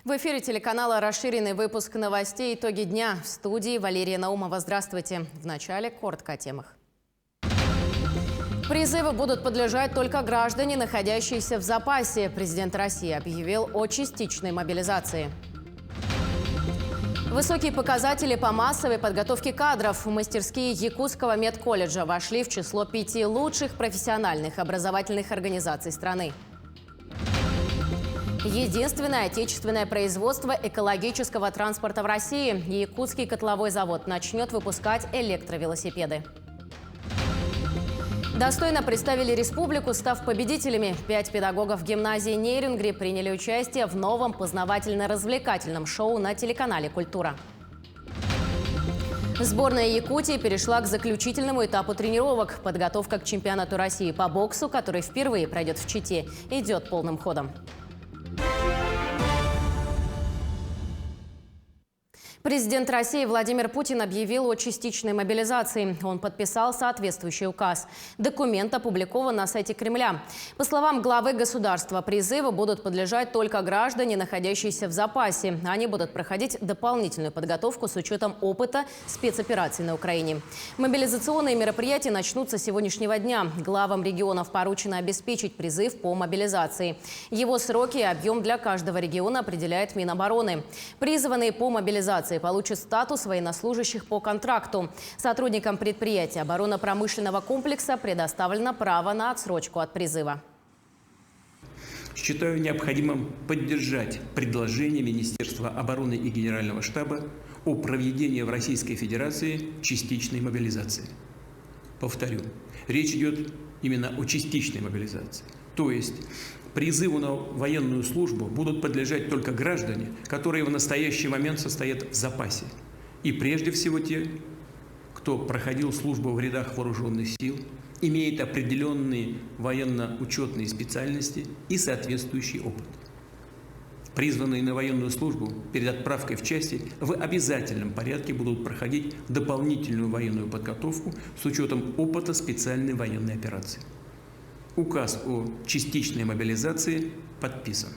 В эфире телеканала расширенный выпуск новостей «Итоги дня». В студии Валерия Наумова. Здравствуйте. В начале коротко о темах. Призывы будут подлежать только граждане, находящиеся в запасе. Президент России объявил о частичной мобилизации. Высокие показатели по массовой подготовке кадров. Мастерские Якутского медколледжа вошли в число 5 лучших профессиональных образовательных организаций страны. Единственное отечественное производство экологического транспорта в России. Якутский котловой завод начнет выпускать электровелосипеды. Достойно представили республику, став победителями. 5 педагогов гимназии Нейрингри приняли участие в новом познавательно-развлекательном шоу на телеканале «Культура». Сборная Якутии перешла к заключительному этапу тренировок. Подготовка к чемпионату России по боксу, который впервые пройдет в Чите, идет полным ходом. Президент России Владимир Путин объявил о частичной мобилизации. Он подписал соответствующий указ. Документ опубликован на сайте Кремля. По словам главы государства, призывы будут подлежать только граждане, находящиеся в запасе. Они будут проходить дополнительную подготовку с учетом опыта спецопераций на Украине. Мобилизационные мероприятия начнутся с сегодняшнего дня. Главам регионов поручено обеспечить призыв по мобилизации. Его сроки и объем для каждого региона определяет Минобороны. Призванные по мобилизации получат статус военнослужащих по контракту. Сотрудникам предприятия оборонно-промышленного комплекса предоставлено право на отсрочку от призыва. Считаю необходимым поддержать предложение Министерства обороны и Генерального штаба о проведении в Российской Федерации частичной мобилизации. Повторю, речь идет именно о частичной мобилизации. То есть призыву на военную службу будут подлежать только граждане, которые в настоящий момент состоят в запасе. И прежде всего те, кто проходил службу в рядах вооруженных сил, имеет определенные военно-учетные специальности и соответствующий опыт. Призванные на военную службу перед отправкой в части в обязательном порядке будут проходить дополнительную военную подготовку с учетом опыта специальной военной операции. Указ о частичной мобилизации подписан.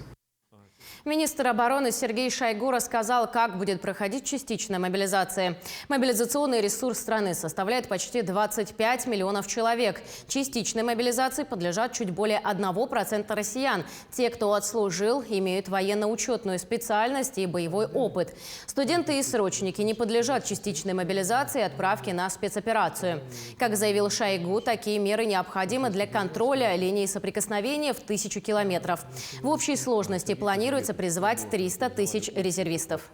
Министр обороны Сергей Шойгу рассказал, как будет проходить частичная мобилизация. Мобилизационный ресурс страны составляет почти 25 миллионов человек. Частичной мобилизации подлежат чуть более 1% россиян. Те, кто отслужил, имеют военно-учетную специальность и боевой опыт. Студенты и срочники не подлежат частичной мобилизации и отправке на спецоперацию. Как заявил Шойгу, такие меры необходимы для контроля линии соприкосновения в 1000 километров. В общей сложности планируется призвать 300 тысяч резервистов.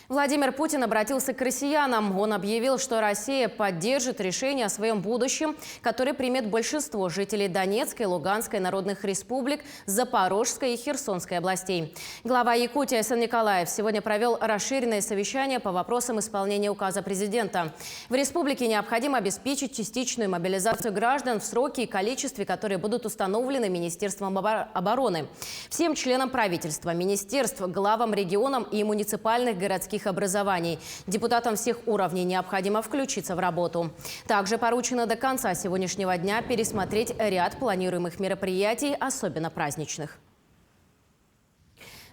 Владимир Путин обратился к россиянам. Он объявил, что Россия поддержит решение о своем будущем, которое примет большинство жителей Донецкой, Луганской народных республик, Запорожской и Херсонской областей. Глава Якутии Айсан Николаев сегодня провел расширенное совещание по вопросам исполнения указа президента. В республике необходимо обеспечить частичную мобилизацию граждан в сроки и количестве, которые будут установлены Министерством обороны. Всем членам правительства, министерств, главам регионам и муниципальных городских образований, депутатам всех уровней необходимо включиться в работу. Также поручено до конца сегодняшнего дня пересмотреть ряд планируемых мероприятий, особенно праздничных.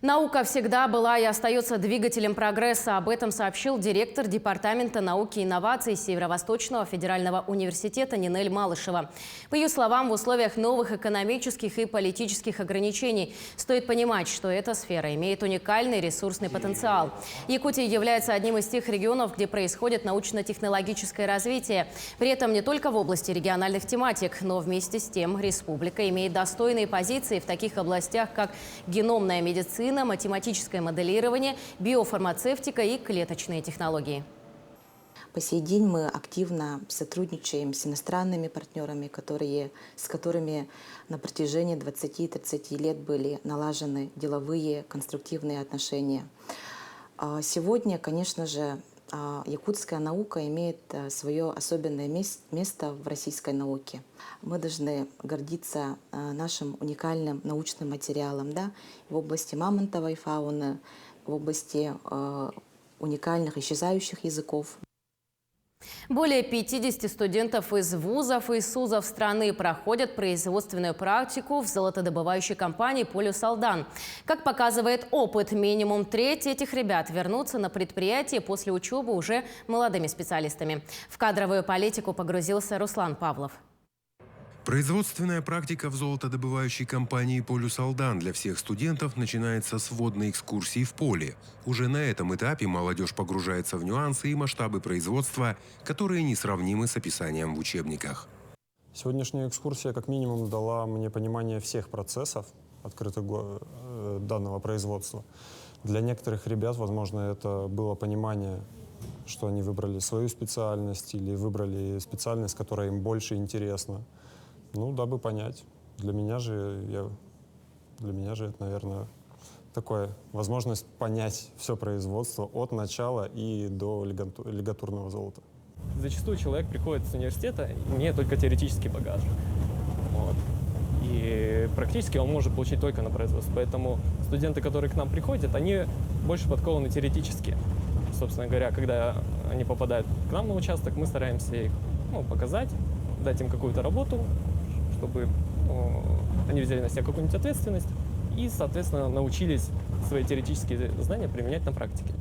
Наука всегда была и остается двигателем прогресса. Об этом сообщил директор Департамента науки и инноваций Северо-Восточного федерального университета Нинель Малышева. По ее словам, в условиях новых экономических и политических ограничений стоит понимать, что эта сфера имеет уникальный ресурсный потенциал. Якутия является одним из тех регионов, где происходит научно-технологическое развитие. При этом не только в области региональных тематик, но вместе с тем республика имеет достойные позиции в таких областях, как геномная медицина, математическое моделирование, биофармацевтика и клеточные технологии. По сей день мы активно сотрудничаем с иностранными партнерами, с которыми на протяжении 20-30 лет были налажены деловые, конструктивные отношения. Сегодня, конечно же, якутская наука имеет свое особенное место в российской науке. Мы должны гордиться нашим уникальным научным материалом, да, в области мамонтовой фауны, в области уникальных исчезающих языков. Более 50 студентов из вузов и СУЗов страны проходят производственную практику в золотодобывающей компании «Полюс Алдан». Как показывает опыт, минимум треть этих ребят вернутся на предприятие после учебы уже молодыми специалистами. В кадровую политику погрузился Руслан Павлов. Производственная практика в золотодобывающей компании «Полюс Алдан» для всех студентов начинается с вводной экскурсии в поле. Уже на этом этапе молодежь погружается в нюансы и масштабы производства, которые несравнимы с описанием в учебниках. Сегодняшняя экскурсия как минимум дала мне понимание всех процессов открытых данного производства. Для некоторых ребят, возможно, это было понимание, что они выбрали свою специальность или выбрали специальность, которая им больше интересна. Ну, дабы понять. Для меня же это, наверное, такая возможность понять все производство от начала и до лигатурного золота. Зачастую человек приходит с университета, имея только теоретический багаж. Вот. И практически он может получить только на производстве. Поэтому студенты, которые к нам приходят, они больше подкованы теоретически. Собственно говоря, когда они попадают к нам на участок, мы стараемся их показать, дать им какую-то работу, чтобы они взяли на себя какую-нибудь ответственность и, соответственно, научились свои теоретические знания применять на практике.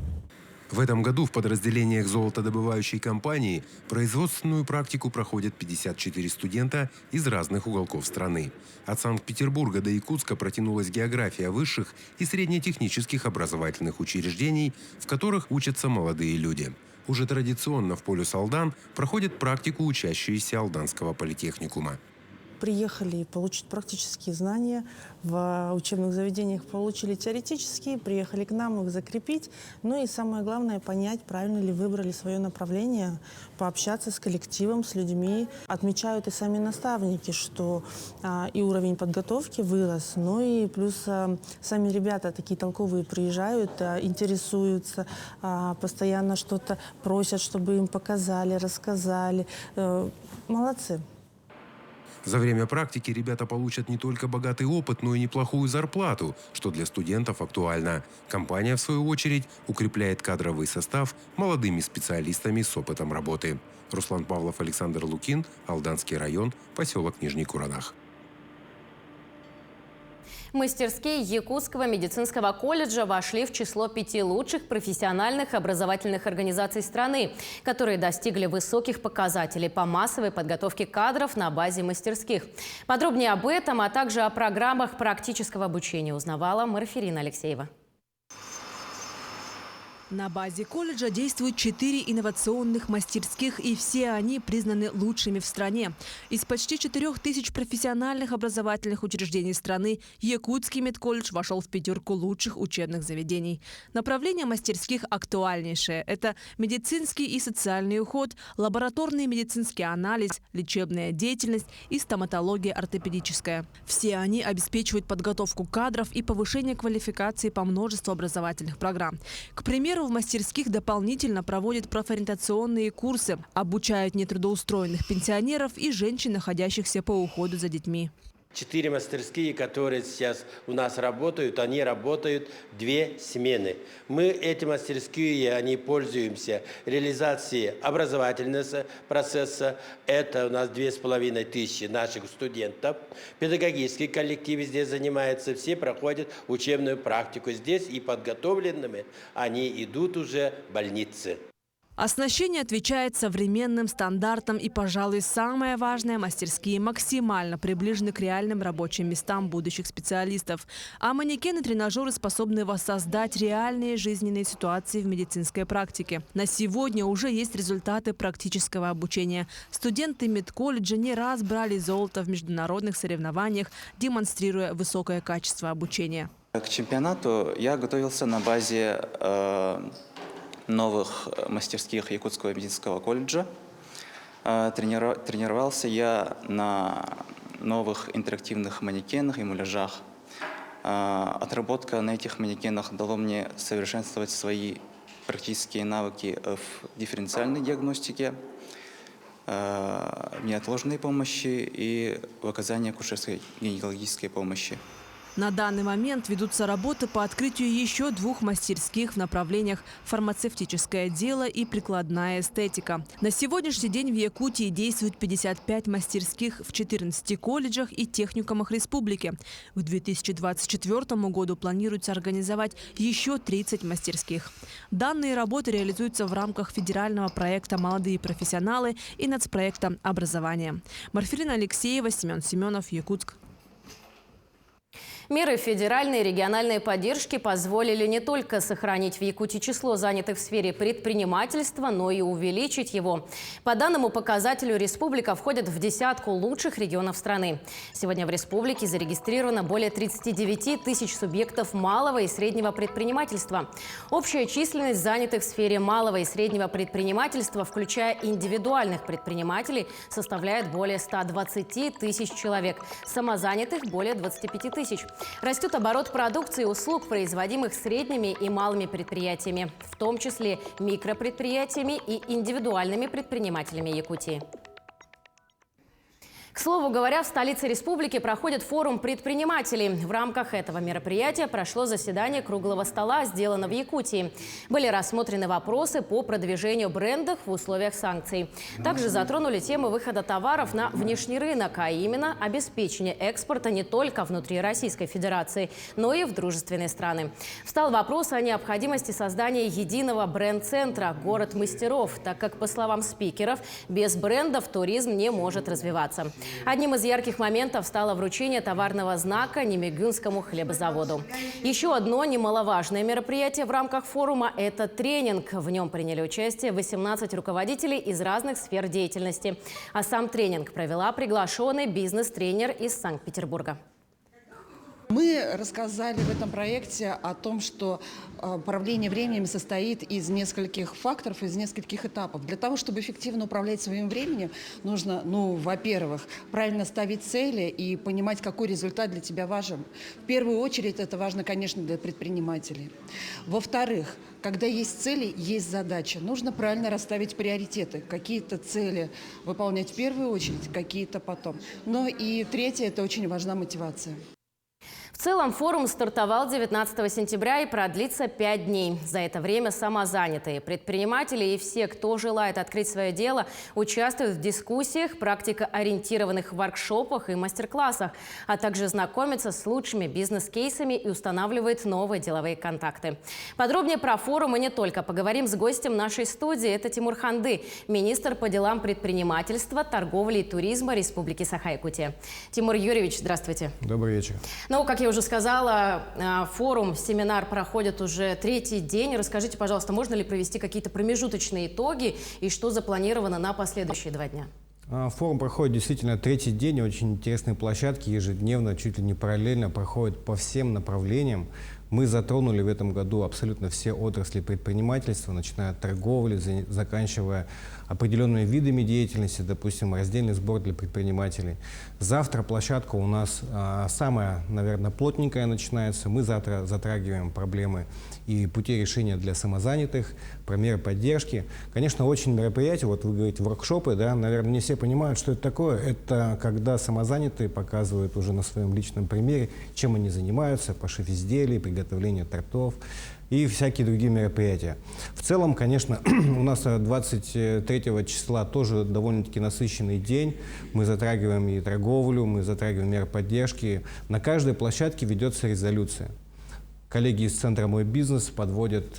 В этом году в подразделениях золотодобывающей компании производственную практику проходят 54 студента из разных уголков страны. От Санкт-Петербурга до Якутска протянулась география высших и среднетехнических образовательных учреждений, в которых учатся молодые люди. Уже традиционно в «Полюс Алдан» проходят практику учащиеся Алданского политехникума. Приехали получить практические знания, в учебных заведениях получили теоретические, приехали к нам их закрепить. Ну и самое главное, понять, правильно ли выбрали свое направление, пообщаться с коллективом, с людьми. Отмечают и сами наставники, что и уровень подготовки вырос, ну и плюс сами ребята такие толковые приезжают, интересуются, постоянно что-то просят, чтобы им показали, рассказали. Молодцы. За время практики ребята получат не только богатый опыт, но и неплохую зарплату, что для студентов актуально. Компания, в свою очередь, укрепляет кадровый состав молодыми специалистами с опытом работы. Руслан Павлов, Александр Лукин, Алданский район, поселок Нижний Куранах. Мастерские Якутского медицинского колледжа вошли в число 5 лучших профессиональных образовательных организаций страны, которые достигли высоких показателей по массовой подготовке кадров на базе мастерских. Подробнее об этом, а также о программах практического обучения узнавала Марфирина Алексеева. На базе колледжа действуют 4 инновационных мастерских, и все они признаны лучшими в стране. Из почти 4000 профессиональных образовательных учреждений страны Якутский медколледж вошел в 5 лучших учебных заведений. Направления мастерских актуальнейшие. Это медицинский и социальный уход, лабораторный медицинский анализ, лечебная деятельность и стоматология ортопедическая. Все они обеспечивают подготовку кадров и повышение квалификации по множеству образовательных программ. К примеру, в мастерских дополнительно проводят профориентационные курсы, обучают нетрудоустроенных пенсионеров и женщин, находящихся по уходу за детьми. 4 мастерские, которые сейчас у нас работают, они работают 2 смены. Мы эти мастерские, они пользуемся реализацией образовательного процесса. Это у нас 2500 наших студентов. Педагогические коллективы здесь занимаются, все проходят учебную практику здесь, и подготовленными они идут уже в больницы. Оснащение отвечает современным стандартам и, пожалуй, самое важное – мастерские максимально приближены к реальным рабочим местам будущих специалистов. А манекены-тренажеры способны воссоздать реальные жизненные ситуации в медицинской практике. На сегодня уже есть результаты практического обучения. Студенты медколледжа не раз брали золото в международных соревнованиях, демонстрируя высокое качество обучения. К чемпионату я готовился на базе новых мастерских Якутского медицинского колледжа. Тренировался я на новых интерактивных манекенах и муляжах. Отработка на этих манекенах дала мне совершенствовать свои практические навыки в дифференциальной диагностике, неотложной помощи и в оказании акушерской гинекологической помощи. На данный момент ведутся работы по открытию еще 2 мастерских в направлениях фармацевтическое дело и прикладная эстетика. На сегодняшний день в Якутии действует 55 мастерских в 14 колледжах и техникумах республики. К 2024 году планируется организовать еще 30 мастерских. Данные работы реализуются в рамках федерального проекта «Молодые профессионалы» и нацпроекта «Образование». Марфелина Алексеева, Семен Семенов, Якутск. Меры федеральной и региональной поддержки позволили не только сохранить в Якутии число занятых в сфере предпринимательства, но и увеличить его. По данному показателю республика входит в десятку лучших регионов страны. Сегодня в республике зарегистрировано более 39 тысяч субъектов малого и среднего предпринимательства. Общая численность занятых в сфере малого и среднего предпринимательства, включая индивидуальных предпринимателей, составляет более 120 тысяч человек. Самозанятых более 25 тысяч. Растет оборот продукции и услуг, производимых средними и малыми предприятиями, в том числе микропредприятиями и индивидуальными предпринимателями Якутии. К слову говоря, в столице республики проходит форум предпринимателей. В рамках этого мероприятия прошло заседание круглого стола «Сделано в Якутии». Были рассмотрены вопросы по продвижению брендов в условиях санкций. Также затронули тему выхода товаров на внешний рынок, а именно обеспечение экспорта не только внутри Российской Федерации, но и в дружественные страны. Встал вопрос о необходимости создания единого бренд-центра «Город мастеров», так как, по словам спикеров, без брендов туризм не может развиваться. Одним из ярких моментов стало вручение товарного знака Немегюнскому хлебозаводу. Еще одно немаловажное мероприятие в рамках форума – это тренинг. В нем приняли участие 18 руководителей из разных сфер деятельности. А сам тренинг провела приглашенный бизнес-тренер из Санкт-Петербурга. Мы рассказали в этом проекте о том, что управление временем состоит из нескольких факторов, из нескольких этапов. Для того, чтобы эффективно управлять своим временем, нужно, во-первых, правильно ставить цели и понимать, какой результат для тебя важен. В первую очередь это важно, конечно, для предпринимателей. Во-вторых, когда есть цели, есть задача. Нужно правильно расставить приоритеты. Какие-то цели выполнять в первую очередь, какие-то потом. Ну и третье, это очень важна мотивация. В целом форум стартовал 19 сентября и продлится 5 дней. За это время самозанятые предприниматели и все, кто желает открыть свое дело, участвуют в дискуссиях, практикоориентированных воркшопах и мастер-классах, а также знакомятся с лучшими бизнес-кейсами и устанавливают новые деловые контакты. Подробнее про форум и не только поговорим с гостем нашей студии. Это Тимур Ханды, министр по делам предпринимательства, торговли и туризма Республики Саха-Якутия. Тимур Юрьевич, здравствуйте. Добрый вечер. Ну, как я уже сказала, форум, семинар проходит уже 3-й день. Расскажите, пожалуйста, можно ли провести какие-то промежуточные итоги и что запланировано на последующие 2 дня? Форум проходит действительно 3-й день. Очень интересные площадки ежедневно, чуть ли не параллельно проходят по всем направлениям. Мы затронули в этом году абсолютно все отрасли предпринимательства, начиная от торговли, заканчивая определенными видами деятельности, допустим, раздельный сбор для предпринимателей. Завтра площадка у нас самая, наверное, плотненькая начинается. Мы завтра затрагиваем проблемы и пути решения для самозанятых, про меры поддержки. Конечно, очень мероприятие, вот вы говорите, воркшопы, да, наверное, не все понимают, что это такое. Это когда самозанятые показывают уже на своем личном примере, чем они занимаются, пошив изделий, приготовление тортов и всякие другие мероприятия. В целом, конечно, у нас 23 числа тоже довольно-таки насыщенный день. Мы затрагиваем и торговлю, мы затрагиваем меры поддержки. На каждой площадке ведется резолюция. Коллеги из Центра «Мой бизнес» подводят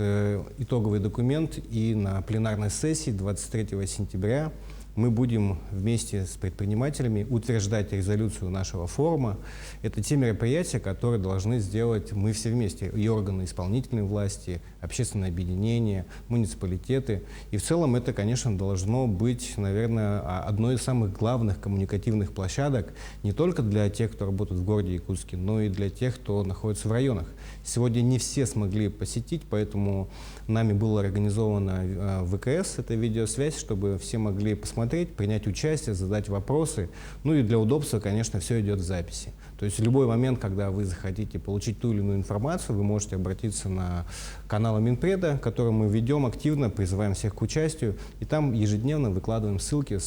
итоговый документ, и на пленарной сессии 23 сентября мы будем вместе с предпринимателями утверждать резолюцию нашего форума. Это те мероприятия, которые должны сделать мы все вместе. И органы исполнительной власти, общественные объединения, муниципалитеты. И в целом это, конечно, должно быть, наверное, одной из самых главных коммуникативных площадок не только для тех, кто работает в городе Якутске, но и для тех, кто находится в районах. Сегодня не все смогли посетить, поэтому нами была организована ВКС, это видеосвязь, чтобы все могли посмотреть посмотреть, принять участие, задать вопросы. Ну и для удобства, конечно, все идет в записи. То есть в любой момент, когда вы захотите получить ту или иную информацию, вы можете обратиться на канал Минпреда, который мы ведем активно, призываем всех к участию. И там ежедневно выкладываем ссылки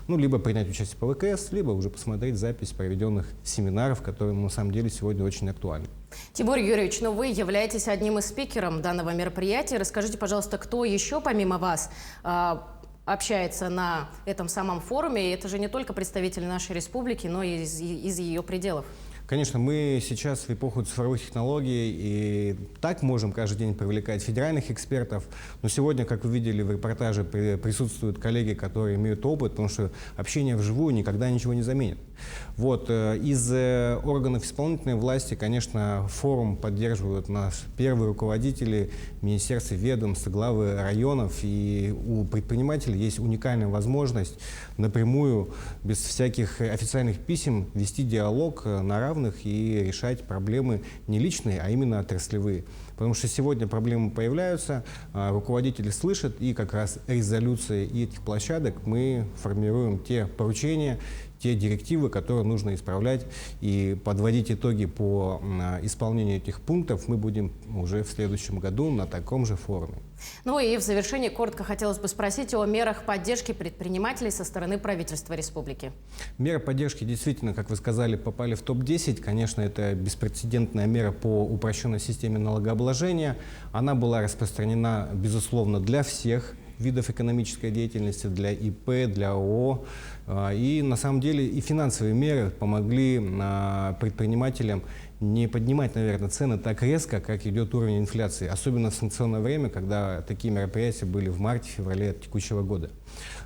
либо принять участие по ВКС, либо уже посмотреть запись проведенных семинаров, которые на самом деле сегодня очень актуальны. Тимур Юрьевич, вы являетесь одним из спикеров данного мероприятия. Расскажите, пожалуйста, кто еще помимо вас общается на этом самом форуме? И это же не только представители нашей республики, но и из ее пределов. Конечно, мы сейчас в эпоху цифровых технологий и так можем каждый день привлекать федеральных экспертов, но сегодня, как вы видели в репортаже, присутствуют коллеги, которые имеют опыт, потому что общение вживую никогда ничего не заменит. Из органов исполнительной власти, конечно, форум поддерживают нас первые руководители министерств, ведомств, главы районов, и у предпринимателей есть уникальная возможность напрямую, без всяких официальных писем, вести диалог на равных и решать проблемы не личные, а именно отраслевые. Потому что сегодня проблемы появляются, руководители слышат, и как раз резолюцией этих площадок мы формируем те поручения, те директивы, которые нужно исправлять, и подводить итоги по исполнению этих пунктов мы будем уже в следующем году на таком же форуме. И в завершение коротко хотелось бы спросить о мерах поддержки предпринимателей со стороны правительства республики. Меры поддержки действительно, как вы сказали, попали в топ-10. Конечно, это беспрецедентная мера по упрощенной системе налогообложения. Она была распространена, безусловно, для всех видов экономической деятельности, для ИП, для ООО. И на самом деле и финансовые меры помогли предпринимателям не поднимать, наверное, цены так резко, как идет уровень инфляции, особенно в санкционное время, когда такие мероприятия были в марте-феврале текущего года.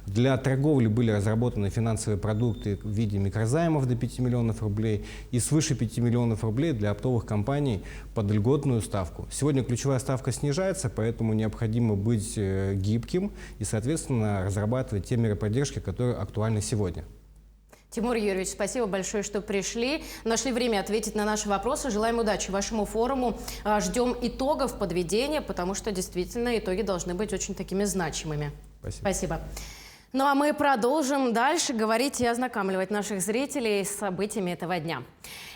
Для торговли были разработаны финансовые продукты в виде микрозаймов до 5 миллионов рублей и свыше 5 миллионов рублей для оптовых компаний под льготную ставку. Сегодня ключевая ставка снижается, поэтому необходимо быть гибким и, соответственно, разрабатывать те меры поддержки, которые актуальны сегодня. Тимур Юрьевич, спасибо большое, что пришли. Нашли время ответить на наши вопросы. Желаем удачи вашему форуму. Ждем итогов подведения, потому что действительно итоги должны быть очень такими значимыми. Спасибо. А мы продолжим дальше говорить и ознакомливать наших зрителей с событиями этого дня.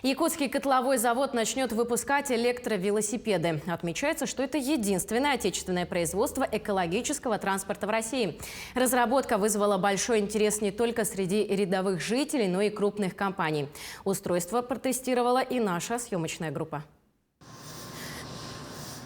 Якутский котловой завод начнет выпускать электровелосипеды. Отмечается, что это единственное отечественное производство экологического транспорта в России. Разработка вызвала большой интерес не только среди рядовых жителей, но и крупных компаний. Устройство протестировала и наша съемочная группа.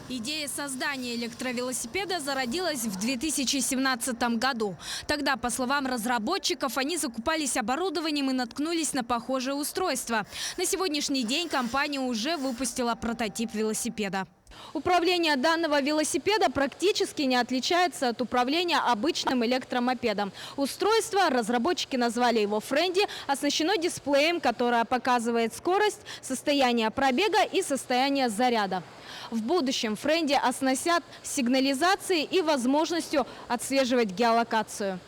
Идея создания электровелосипеда зародилась в 2017 году. Тогда, по словам разработчиков, они закупались оборудованием и наткнулись на похожее устройство. На сегодняшний день компания уже выпустила прототип велосипеда. Управление данного велосипеда практически не отличается от управления обычным электромопедом. Устройство, разработчики назвали его «Френди», оснащено дисплеем, которое показывает скорость, состояние пробега и состояние заряда. В будущем «Френди» оснастят сигнализацией и возможностью отслеживать геолокацию.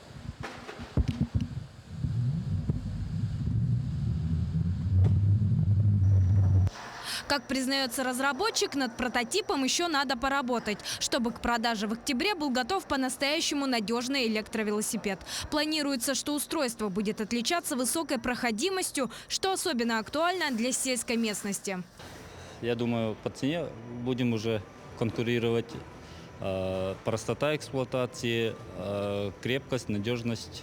Как признается разработчик, над прототипом еще надо поработать, чтобы к продаже в октябре был готов по-настоящему надежный электровелосипед. Планируется, что устройство будет отличаться высокой проходимостью, что особенно актуально для сельской местности. Я думаю, по цене будем уже конкурировать. Простота эксплуатации, крепкость, надежность.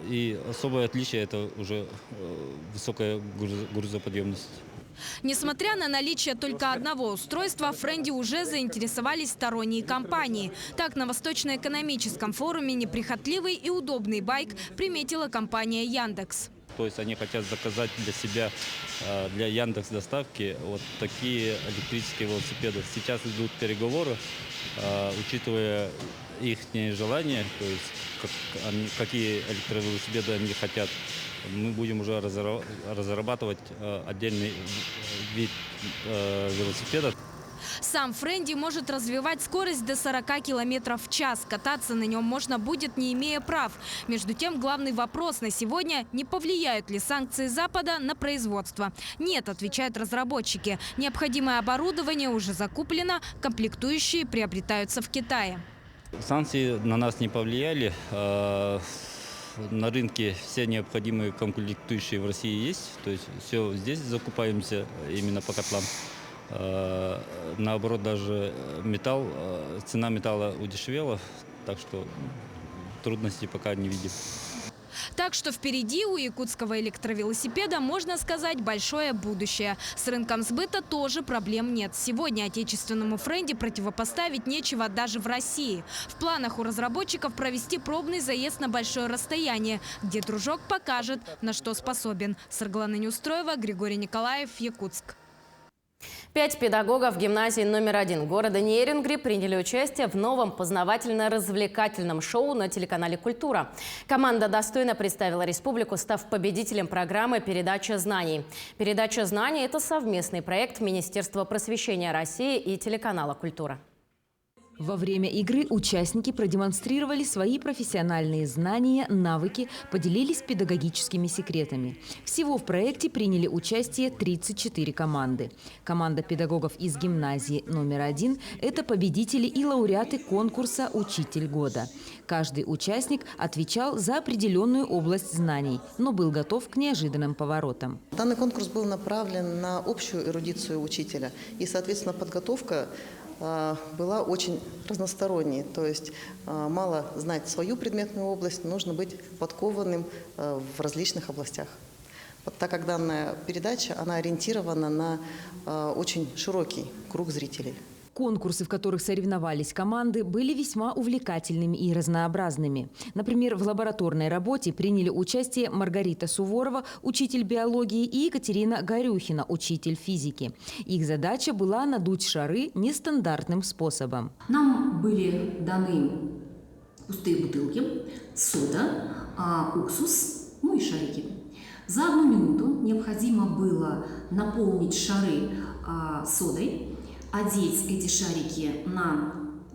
И особое отличие – это уже высокая грузоподъемность. Несмотря на наличие только одного устройства, «Френди» уже заинтересовались сторонние компании. Так, на Восточно-экономическом форуме неприхотливый и удобный байк приметила компания «Яндекс». То есть они хотят заказать для себя, для Яндекс.Доставки, вот такие электрические велосипеды. Сейчас идут переговоры, учитывая их желания, то есть какие электровелосипеды они хотят. Мы будем уже разрабатывать отдельный вид велосипеда. Сам «Френди» может развивать скорость до 40 км в час. Кататься на нем можно будет, не имея прав. Между тем, главный вопрос на сегодня – не повлияют ли санкции Запада на производство? Нет, отвечают разработчики. Необходимое оборудование уже закуплено, комплектующие приобретаются в Китае. Санкции на нас не повлияли. На рынке все необходимые комплектующие в России есть. То есть все здесь закупаемся именно по котлам. Наоборот, даже цена металла удешевела, так что трудностей пока не видим. Так что впереди у якутского электровелосипеда, можно сказать, большое будущее. С рынком сбыта тоже проблем нет. Сегодня отечественному френде противопоставить нечего даже в России. В планах у разработчиков провести пробный заезд на большое расстояние, где дружок покажет, на что способен. Сарглана Неустроева, Григорий Николаев, Якутск. 5 педагогов гимназии номер 1 города Нерюнгри приняли участие в новом познавательно-развлекательном шоу на телеканале «Культура». Команда достойно представила республику, став победителем программы «Передача знаний». «Передача знаний» – это совместный проект Министерства просвещения России и телеканала «Культура». Во время игры участники продемонстрировали свои профессиональные знания, навыки, поделились педагогическими секретами. Всего в проекте приняли участие 34 команды. Команда педагогов из гимназии номер 1 – это победители и лауреаты конкурса «Учитель года». Каждый участник отвечал за определенную область знаний, но был готов к неожиданным поворотам. Данный конкурс был направлен на общую эрудицию учителя, и, соответственно, подготовка была очень разносторонней. То есть мало знать свою предметную область, нужно быть подкованным в различных областях. Так как данная передача, она ориентирована на очень широкий круг зрителей. Конкурсы, в которых соревновались команды, были весьма увлекательными и разнообразными. Например, в лабораторной работе приняли участие Маргарита Суворова, учитель биологии, и Екатерина Горюхина, учитель физики. Их задача была надуть шары нестандартным способом. Нам были даны пустые бутылки, сода, уксус, ну и шарики. За 1 минуту необходимо было наполнить шары содой, одеть эти шарики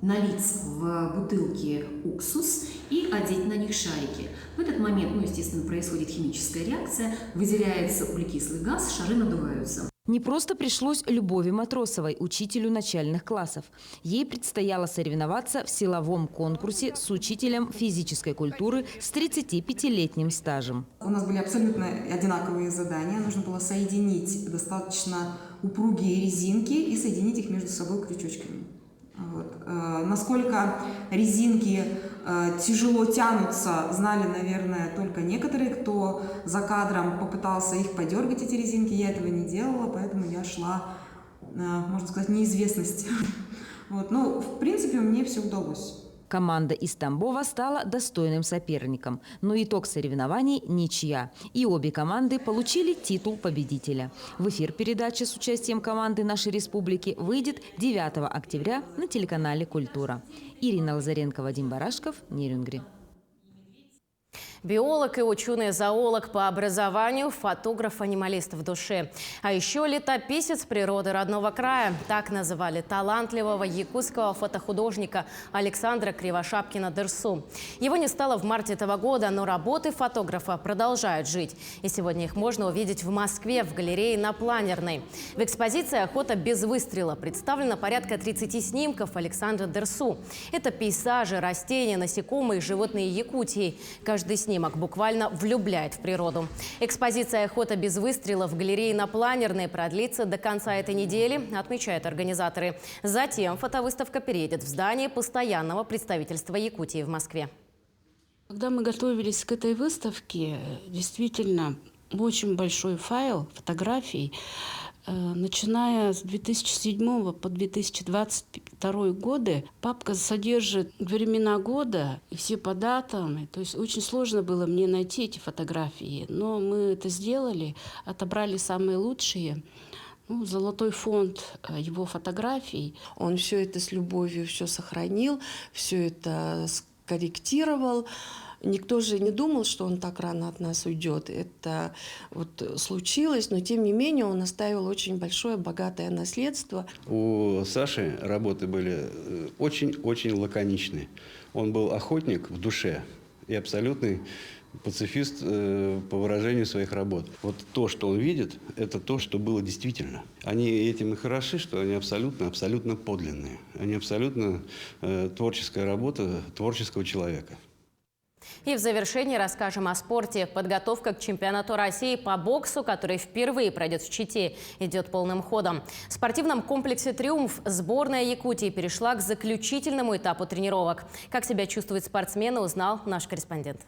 налить в бутылки уксус и одеть на них шарики. В этот момент, естественно, происходит химическая реакция, выделяется углекислый газ, шары надуваются. Не просто пришлось Любови Матросовой, учителю начальных классов. Ей предстояло соревноваться в силовом конкурсе с учителем физической культуры с 35-летним стажем. У нас были абсолютно одинаковые задания. Нужно было соединить достаточно упругие резинки и соединить их между собой крючочками. Вот. Насколько резинки тяжело тянутся, знали, наверное, только некоторые, кто за кадром попытался их подергать, эти резинки. Я этого не делала, поэтому я шла, можно сказать, неизвестность. Вот. Но, в принципе, мне все удалось. Команда из Тамбова стала достойным соперником, но итог соревнований – ничья. И обе команды получили титул победителя. В эфир передача с участием команды нашей республики выйдет 9 октября на телеканале «Культура». Ирина Лазаренко, Вадим Барашков, Нерюнгри. Биолог и ученый-зоолог по образованию, фотограф-анималист в душе. А еще летописец природы родного края. Так называли талантливого якутского фотохудожника Александра Кривошапкина-Дерсу. Его не стало в марте этого года, но работы фотографа продолжают жить. И сегодня их можно увидеть в Москве, в галерее на Планерной. В экспозиции «Охота без выстрела» представлено порядка 30 снимков Александра Дерсу. Это пейзажи, растения, насекомые, животные Якутии. Каждый снимок буквально влюбляет в природу. Экспозиция «Охота без выстрела» в галерее на Планерной продлится до конца этой недели, отмечают организаторы. Затем фотовыставка переедет в здание постоянного представительства Якутии в Москве. Когда мы готовились к этой выставке, действительно очень большой файл фотографий. Начиная с 2007 по 2022 годы папка содержит времена года и все по датам. То есть очень сложно было мне найти эти фотографии. Но мы это сделали, отобрали самые лучшие. Золотой фонд его фотографий. Он все это с любовью все сохранил, все это скорректировал. Никто же не думал, что он так рано от нас уйдет. Это случилось, но тем не менее он оставил очень большое, богатое наследство. У Саши работы были очень-очень лаконичные. Он был охотник в душе и абсолютный пацифист по выражению своих работ. Вот то, что он видит, это то, что было действительно. Они этим и хороши, что они абсолютно подлинные. Они абсолютно творческая работа творческого человека. И в завершении расскажем о спорте. Подготовка к чемпионату России по боксу, который впервые пройдет в Чите, идет полным ходом. В спортивном комплексе «Триумф» сборная Якутии перешла к заключительному этапу тренировок. Как себя чувствуют спортсмены, узнал наш корреспондент.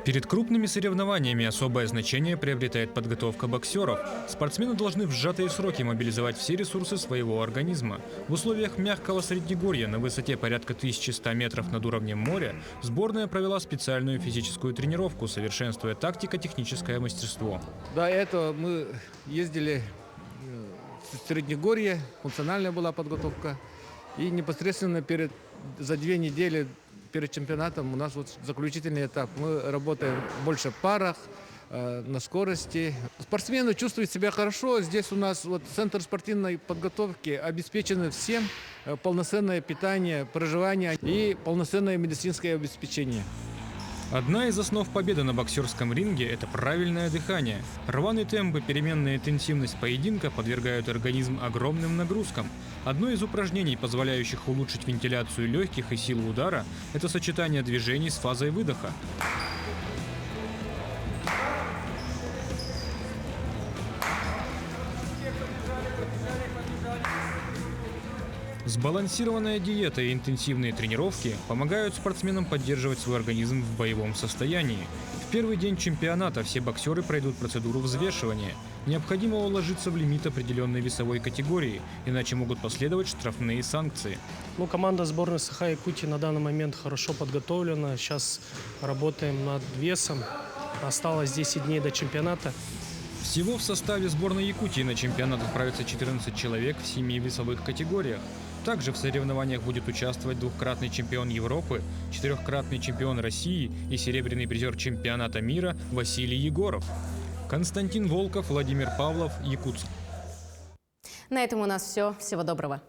Перед крупными соревнованиями особое значение приобретает подготовка боксеров. Спортсмены должны в сжатые сроки мобилизовать все ресурсы своего организма. В условиях мягкого среднегорья на высоте порядка 1100 метров над уровнем моря сборная провела специальную физическую тренировку, совершенствуя тактико-техническое мастерство. До этого мы ездили в Среднегорье, функциональная была подготовка. И непосредственно за 2 недели перед чемпионатом у нас вот заключительный этап. Мы работаем больше в парах, на скорости. Спортсмены чувствуют себя хорошо. Здесь у нас вот центр спортивной подготовки обеспечено всем. Полноценное питание, проживание и полноценное медицинское обеспечение. Одна из основ победы на боксерском ринге – это правильное дыхание. Рваный темп и переменная интенсивность поединка подвергают организм огромным нагрузкам. Одно из упражнений, позволяющих улучшить вентиляцию легких и силу удара – это сочетание движений с фазой выдоха. Сбалансированная диета и интенсивные тренировки помогают спортсменам поддерживать свой организм в боевом состоянии. В первый день чемпионата все боксеры пройдут процедуру взвешивания. Необходимо уложиться в лимит определенной весовой категории, иначе могут последовать штрафные санкции. Команда сборной Саха-Якутии на данный момент хорошо подготовлена. Сейчас работаем над весом. Осталось 10 дней до чемпионата. Всего в составе сборной Якутии на чемпионат отправится 14 человек в 7 весовых категориях. Также в соревнованиях будет участвовать 2-кратный чемпион Европы, 4-кратный чемпион России и серебряный призер чемпионата мира Василий Егоров. Константин Волков, Владимир Павлов, Якутск. На этом у нас все. Всего доброго.